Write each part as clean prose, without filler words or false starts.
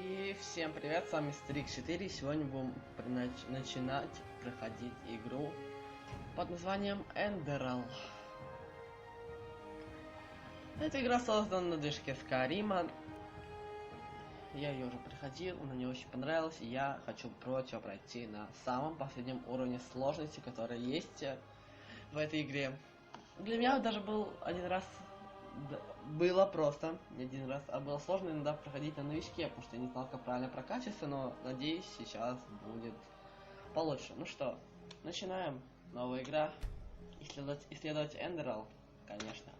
И всем привет, с вами Стрик 4. Сегодня будем начинать проходить игру под названием Эндерал. Эта игра создана на движке skyrim. Я ее уже проходил, мне не очень понравилось, и я хочу пройти на самом последнем уровне сложности, который есть в этой игре. Для меня даже был один раз. Было просто, не один раз, а было сложно иногда проходить на новичке, потому что я не знал, как правильно прокачиваться, но надеюсь, сейчас будет получше. Ну что, начинаем. Новая игра. Исследовать Enderal, конечно.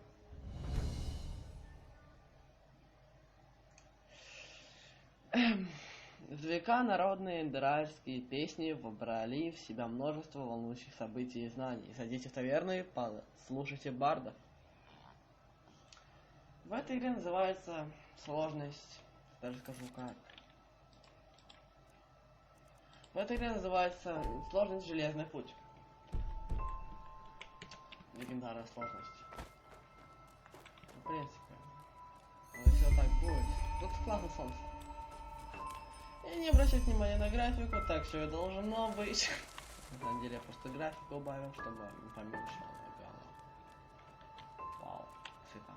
В века народные эндеральские песни вобрали в себя множество волнующих событий и знаний. Зайдите в таверны, слушайте бардов. В этой игре называется сложность, даже скажу как. В этой игре называется сложность железный путь. Легендарная сложность. В принципе. Если вот так будет. Тут классно солнце. И не обращать внимания на графику, так все и должно быть. На самом деле я просто графику убавил, чтобы не поменьше лагало. Вау, цвета.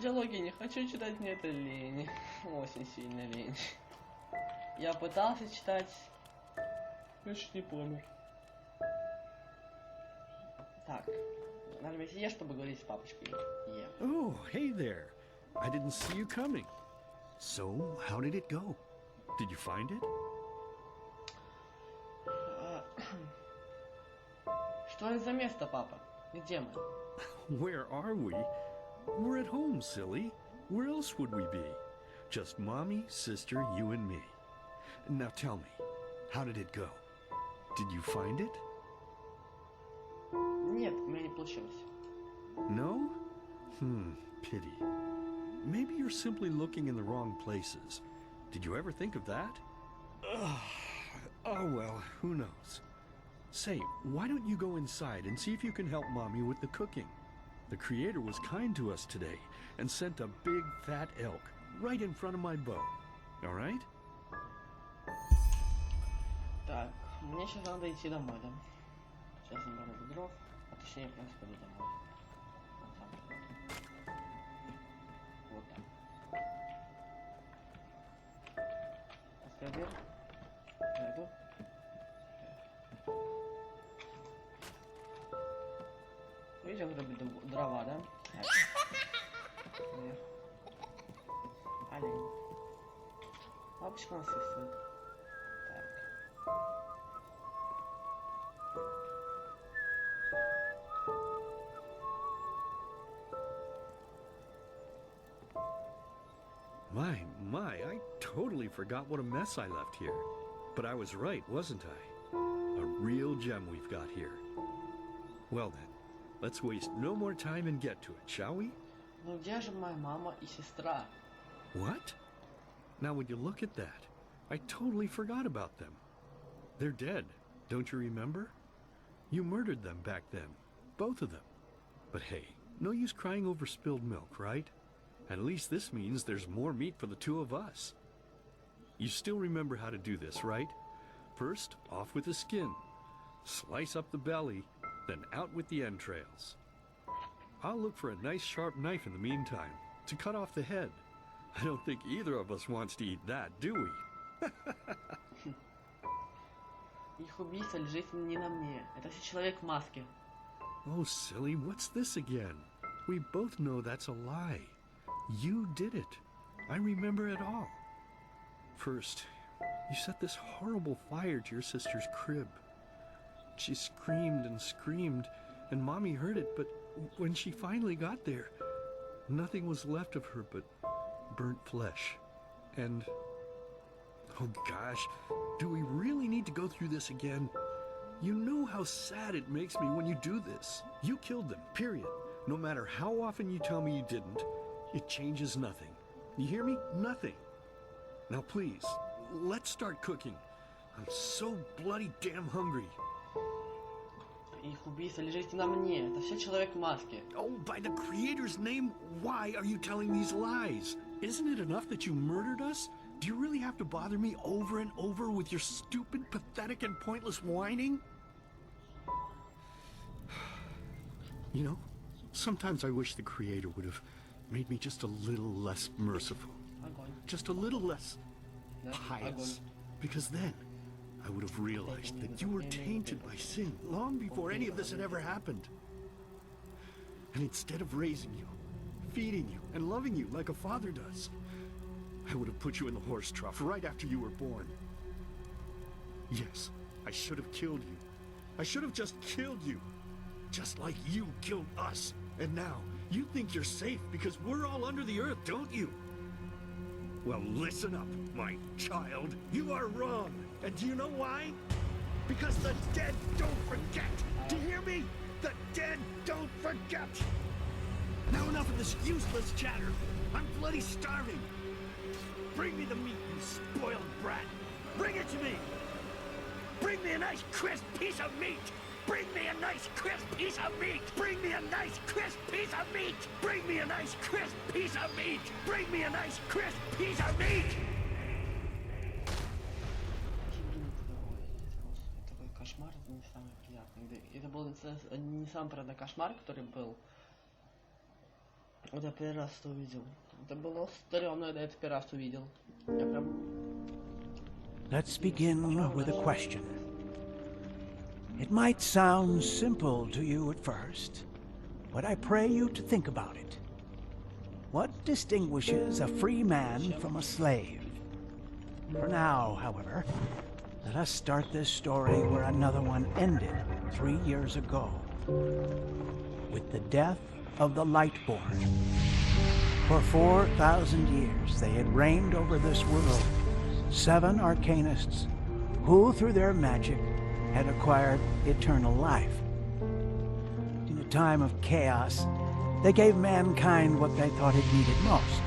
Диалоги не хочу читать, мне это лень. Очень сильно лень. Я пытался читать, но чуть не помер. Так, нажмите Е, чтобы говорить с папочкой. Е. Oh, hey there. I didn't see you coming. So, how did it go? Did you find it? Что это за место, папа? Где мы? Where are we? We're at home, silly. Where else would we be? Just mommy, sister, you and me. Now tell me, how did it go? Did you find it? Нет, у меня не получилось. No? Pity. Maybe you're simply looking in the wrong places. Did you ever think of that? Oh well, who knows? Say, why don't you go inside and see if you can help mommy with the cooking? The creator was kind to us today and sent a big fat elk right in front of my bow. All right? Так, мне сейчас надо идти домой, да? Сейчас наберу дров, а точнее, просто пойду домой. Вот так. Открой дверь. Зайду. Видите, он дрова, да? Олень. Папочка у нас рисует. Так. My, I totally forgot what a mess I left here. But I was right, wasn't I? A real gem we've got here. Well then, let's waste no more time and get to it, shall we? Ну где же моя мама и сестра? What? Now would you look at that? I totally forgot about them. They're dead, don't you remember? You murdered them back then, both of them. But hey, no use crying over spilled milk, right? At least this means there's more meat for the two of us. You still remember how to do this, right? First, off with the skin. Slice up the belly, then out with the entrails. I'll look for a nice sharp knife in the meantime to cut off the head. I don't think either of us wants to eat that, do we? Их убийца лежит не на мне. Это все человек в маске. Oh, silly, what's this again? We both know that's a lie. You did it. I remember it all. First, you set this horrible fire to your sister's crib. She screamed and screamed, and Mommy heard it, but when she finally got there, nothing was left of her but burnt flesh. And, oh gosh, do we really need to go through this again? You know how sad it makes me when you do this. You killed them, period. No matter how often you tell me you didn't, it changes nothing. You hear me? Nothing. Now please, let's start cooking. I'm so bloody damn hungry. Их убийца лежит не на мне. Это все человек в маске. Oh, by the creator's name, why are you telling these lies? Isn't it enough that you murdered us? Do you really have to bother me over and over with your stupid, pathetic, and pointless whining? You know, sometimes I wish the Creator would have made me just a little less merciful. Just a little less pious. Because then, I would have realized that you were tainted by sin long before any of this had ever happened. And instead of raising you, feeding you, and loving you like a father does, I would have put you in the horse trough right after you were born. Yes, I should have killed you. I should have just killed you. Just like you killed us. And now, you think you're safe because we're all under the earth, don't you? Well, listen up, my child. You are wrong. And do you know why? Because the dead don't forget. Do you hear me? The dead don't forget. Now enough of this useless chatter. I'm bloody starving. Bring me the meat, you spoiled brat. Bring it to me. Bring me a nice crisp piece of meat. Bring me a nice crisp piece of meat. Bring me a nice crisp piece of meat. Bring me a nice crisp piece of meat. Bring me a nice crisp piece of meat. Такой кошмар, это не самый приятный. Это был не самый приятный кошмар, который был. Это первый раз увидел. Это было стрёмно, когда это первый раз увидел. Я прям... Let's begin with a question. It might sound simple to you at first, but I pray you to think about it. What distinguishes a free man from a slave? For now, however, let us start this story where another one ended 3 years ago, with the death of the Lightborn. For 4,000 years they had reigned over this world, 7 arcanists who, through their magic, had acquired eternal life. In a time of chaos, they gave mankind what they thought it needed most.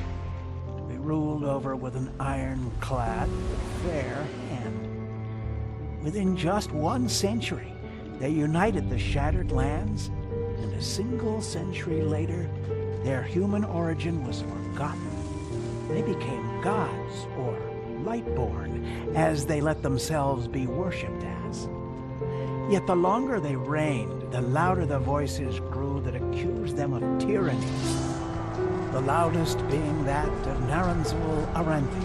They ruled over with an ironclad, fair hand. Within just 1 century, they united the shattered lands, and a single century later, their human origin was forgotten. They became gods, or Lightborn, as they let themselves be worshipped as. Yet the longer they reigned, the louder the voices grew that accused them of tyranny. The loudest being that of Naranzul Aranthi.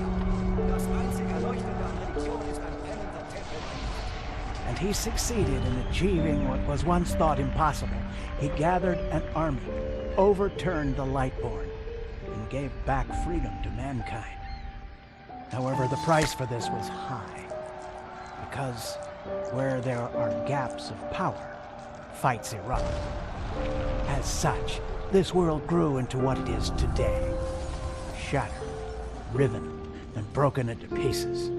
And he succeeded in achieving what was once thought impossible. He gathered an army, overturned the Lightborn, and gave back freedom to mankind. However, the price for this was high, because where there are gaps of power, fights erupt. As such, this world grew into what it is today, shattered, riven, and broken into pieces.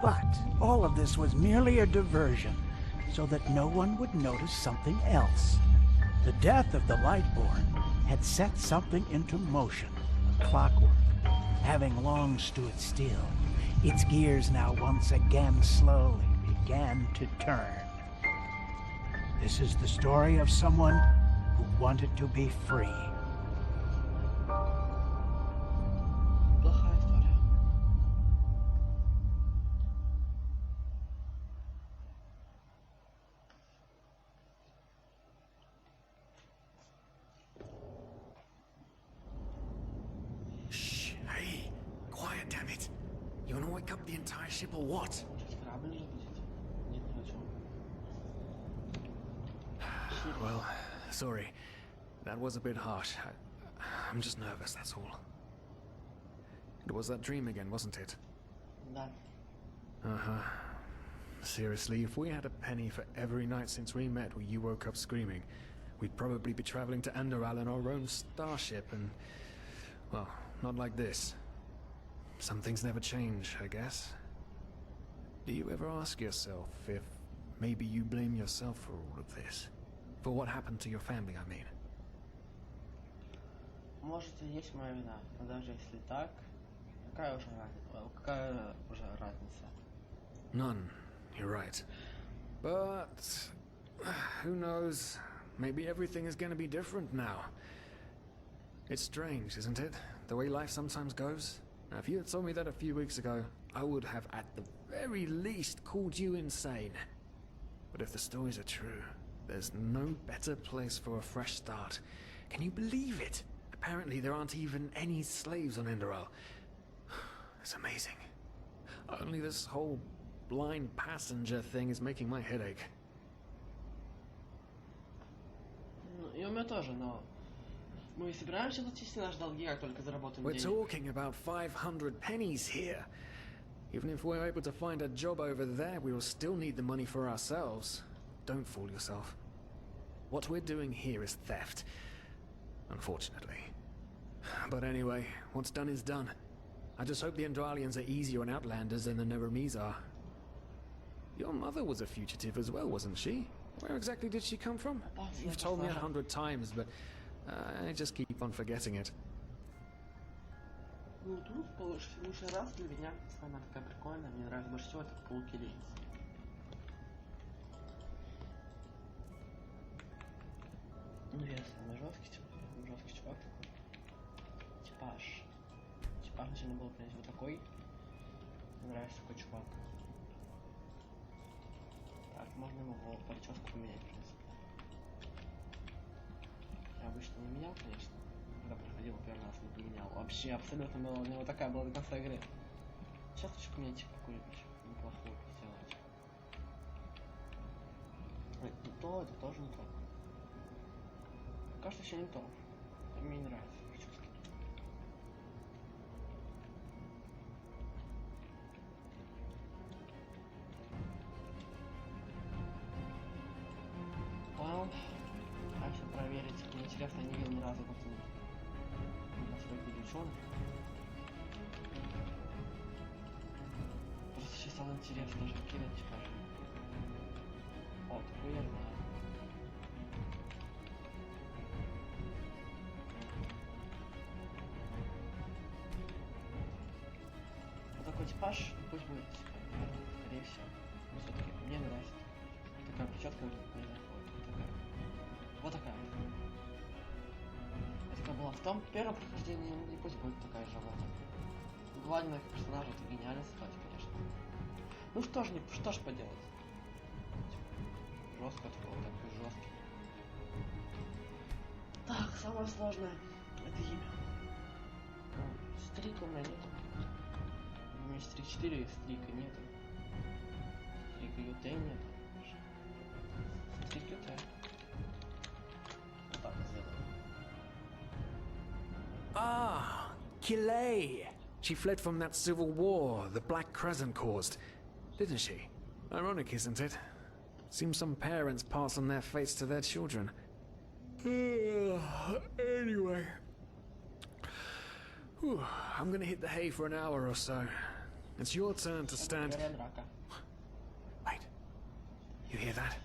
But all of this was merely a diversion, so that no one would notice something else. The death of the Lightborn had set something into motion, clockwork, having long stood still. Its gears now once again slowly began to turn. This is the story of someone who wanted to be free. Плохая история. Hey, quiet, damn it. You wanna wake up the entire ship or what? Сейчас корабль разбудить? Нет, не хочу. Well, sorry. That was a bit harsh. I'm just nervous, that's all. It was that dream again, wasn't it? Да. Uh-huh. Seriously, if we had a penny for every night since we met where you woke up screaming, we'd probably be traveling to Enderal in our own starship and... well, not like this. Some things never change, I guess. Do you ever ask yourself if maybe you blame yourself for all of this? For what happened to your family, I mean? Может и есть моя вина, но даже если так, какая уже разница? None, you're right. But who knows? Maybe everything is going to be different now. It's strange, isn't it? The way life sometimes goes. Now, if you had told me that a few weeks ago, I would have at the very least called you insane. But if the stories are true, there's no better place for a fresh start. Can you believe it? Apparently there aren't even any slaves on Enderal. It's amazing. Only this whole blind passenger thing is making my head ache. И у меня тоже, но мы собираемся платить все наши долги, как только заработаем We're денег. talking about 500 pennies here. Even if we're able to find a job over there, we will still need the money for ourselves. Don't fool yourself. What we're doing here is theft. Unfortunately. But anyway, what's done is done. I just hope the Enderalians are easier on Outlanders than the Neremese are. Your mother was a fugitive as well, wasn't she? Where exactly did she come from? You've told me 100 times, but I just keep on forgetting it. Ну, тут лучший раз для меня самая такая прикольная. Мне нравится больше всего это пауки лестницы. Ну, я самый жесткий чувак. Типаж. Типаж начально был, конечно, вот такой. Мне нравится такой чувак. Так, можно ему прическу поменять, в принципе. Я обычно не менял, конечно. Когда проходил первый раз, не поменял. Вообще, абсолютно была у него такая была до конца игры. Сейчас хочу поменять какую-нибудь неплохую сделать. Это не то, это тоже не то. Кажется, еще не то. Мне не нравится прически. Well, хочу проверить. Мне интересно, я не видел ни разу как-нибудь на своих ученых. Просто сейчас стало интересно даже кинуть, скажем. О, такой я знаю. Вот такой типаж, пусть будет, скорее всего. Но все-таки мне нравится. Такая прическа мне заходит. Вот такая. Это была в том первом прохождении, и пусть будет такая же вот. Главных персонажей это гениально сыграть, конечно. Ну что ж поделать. Жестко такой, такой жесткий. Так, самое сложное это имя. Стрика у меня нету. У меня есть стрик 4, стрика нету. Стрика ют нет. Стрик ют. Вот так сделаем. Ah, Kilay! She fled from that civil war the Black Crescent caused, didn't she? Ironic, isn't it? Seems some parents pass on their fates to their children. Anyway. Whew, I'm gonna hit the hay for an hour or so. It's your turn to stand. Wait. You hear that?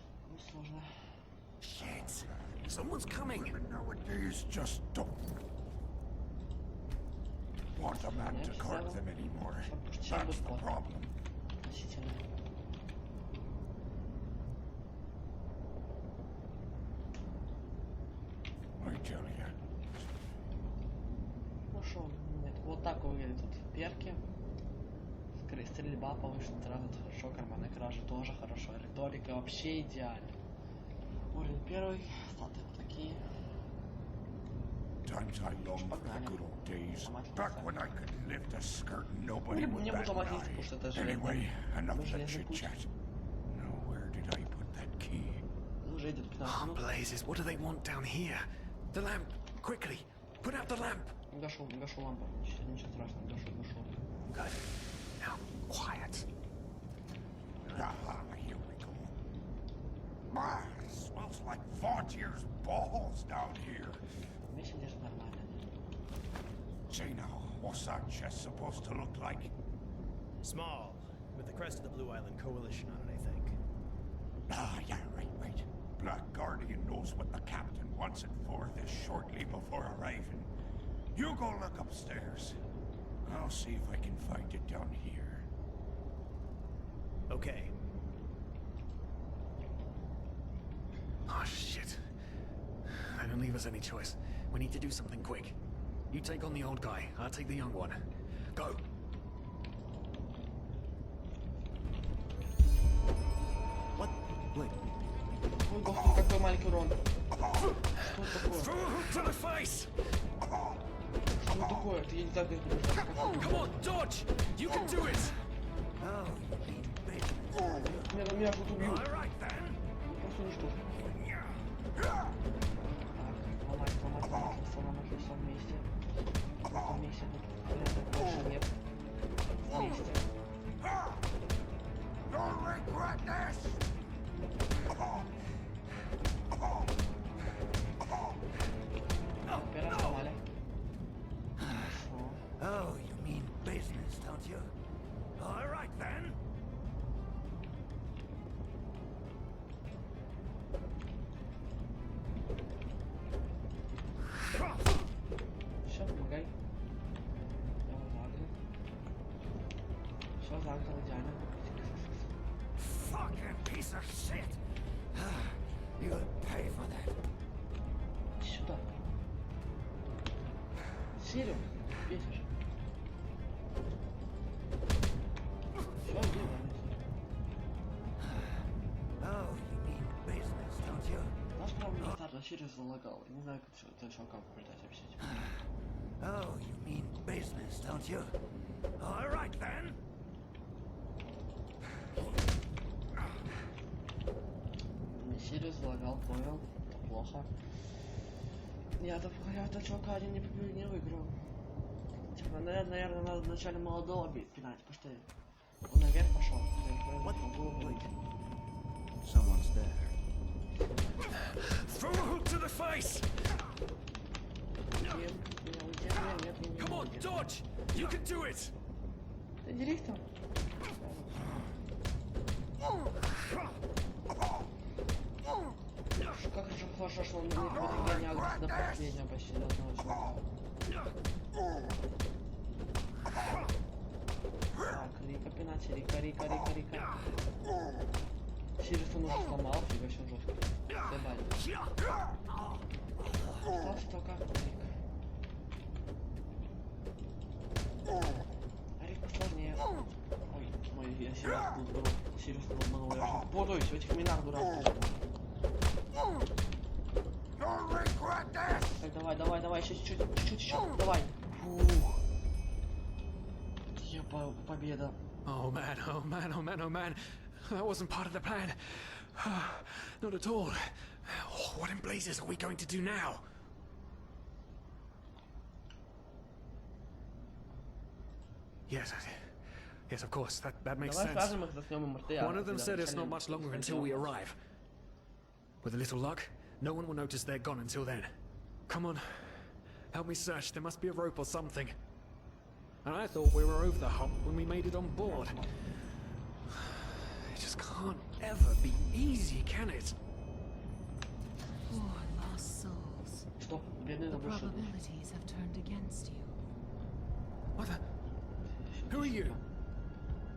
Shit. Someone's coming. Nowadays just don't want a man to court them anymore. That's the problem. I tell you. Ну шо, нет, вот так выглядят тут перки. Стрельба повышена сразу хорошо, карманные кражи тоже хорошо, риторика вообще идеально. Уровень первый, статы вот такие. Times I long for the good old days, back when I could lift a skirt and nobody would bat an eye. Anyway, enough of that chit-chat. Now, where did I put that key? Уже идет 15 Oh, минут. blazes, what do they want down here? The lamp! Quickly! Put out the lamp! Гашу лампу, ничего страшного, гашу. Good. Now, quiet. Aha, here we go. Ah, it smells like Vaughtier's balls down here. Вещи держит нормально. Say now, what's that chest supposed to look like? Small, with the crest of the Blue Island Coalition on it, I think. Ah, yeah, right. Black Guardian knows what the captain wants it for this shortly before arriving. You go look upstairs. I'll see if I can find it down here. Okay. us any choice. We need to do something quick. You take on the old guy, I'll take the young one. Go! What? Wait. Ой, господи, какой маленький урон. Что To the face! Что такое? Ты я не знаю, как это бежать. Come on, dodge! You can do it! Oh, you mean business. Меня тут убьют. All right then. Просто уничтожу. Так, ломать, все вместе. Вместе, тут больше нет. Вместе. You'll regret this! Опера сломали. Oh, you mean business, don't you? All right then. Все, помогай. Все загнал идеально. Fucking piece of shit! You'll pay for that. Иди сюда. Сирию, бесишь. Все, иди, Oh, you mean business, don't you? наш правильный старт вообще залагал. Не знаю, как это чувака попытать объяснить. Oh, you mean business, don't you? All right then. Сириус залагал, понял. Это плохо. Я-то чувака один не выиграл. Типа, наверное, надо вначале молодого пинать, потому что он наверх пошел. What? Wait. Someone's there. Throw a hook to the face! Нет, Come on, dodge! You can do it! Ты дерись там. Как же хорошо, что он не подгонял до последнего почти до одного чувака. Так, Рика пинать, Рика. Сириус он уже сломал, фига все жестко. Забали. Остался только Рик. А Рик посложнее. Ой, я Сириус тут обманул. Я же путаюсь в этих именах дурацких. Так, давай, еще чуть-чуть, давай. Фух. Победа. Oh man. That wasn't part of the plan. Not at all. What in blazes are we going to do now? Yes, of course. That makes Давай sense. скажем их, заснем им рты. One of them said it's not much longer until we arrive. With a little luck, no one will notice they're gone until then. Come on, help me search. There must be a rope or something. And I thought we were over the hump when we made it on board. It just can't ever be easy, can it? Poor lost souls. Стоп, бедный The забывший. probabilities have turned against you. What the? Who are you?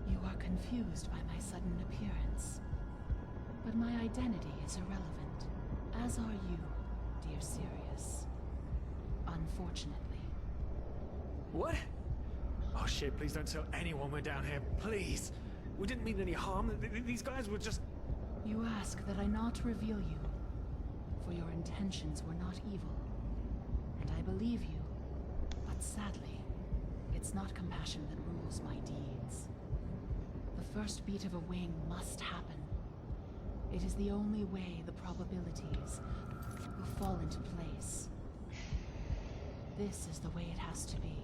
You are confused by my sudden appearance. But my identity is irrelevant, as are you, dear Sirius. Unfortunately. What? Oh shit, please don't tell anyone we're down here, please. We didn't mean any harm. These guys were just... You ask that I not reveal you, for your intentions were not evil. And I believe you, but sadly, it's not compassion that rules my deeds. The first beat of a wing must happen. It is the only way the probabilities will fall into place. This is the way it has to be.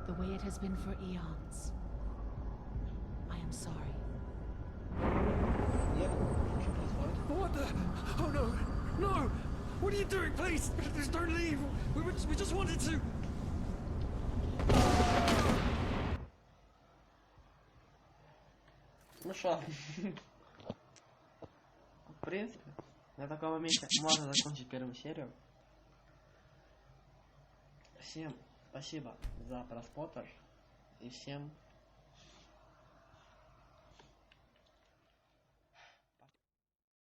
The way it has been for eons. I am sorry. Нет, что происходит? What the? Oh no! No! What are you doing, please? Just don't leave! We just wanted to... Ну шо? В принципе, на таком моменте можно закончить первую серию. Всем спасибо за просмотр и всем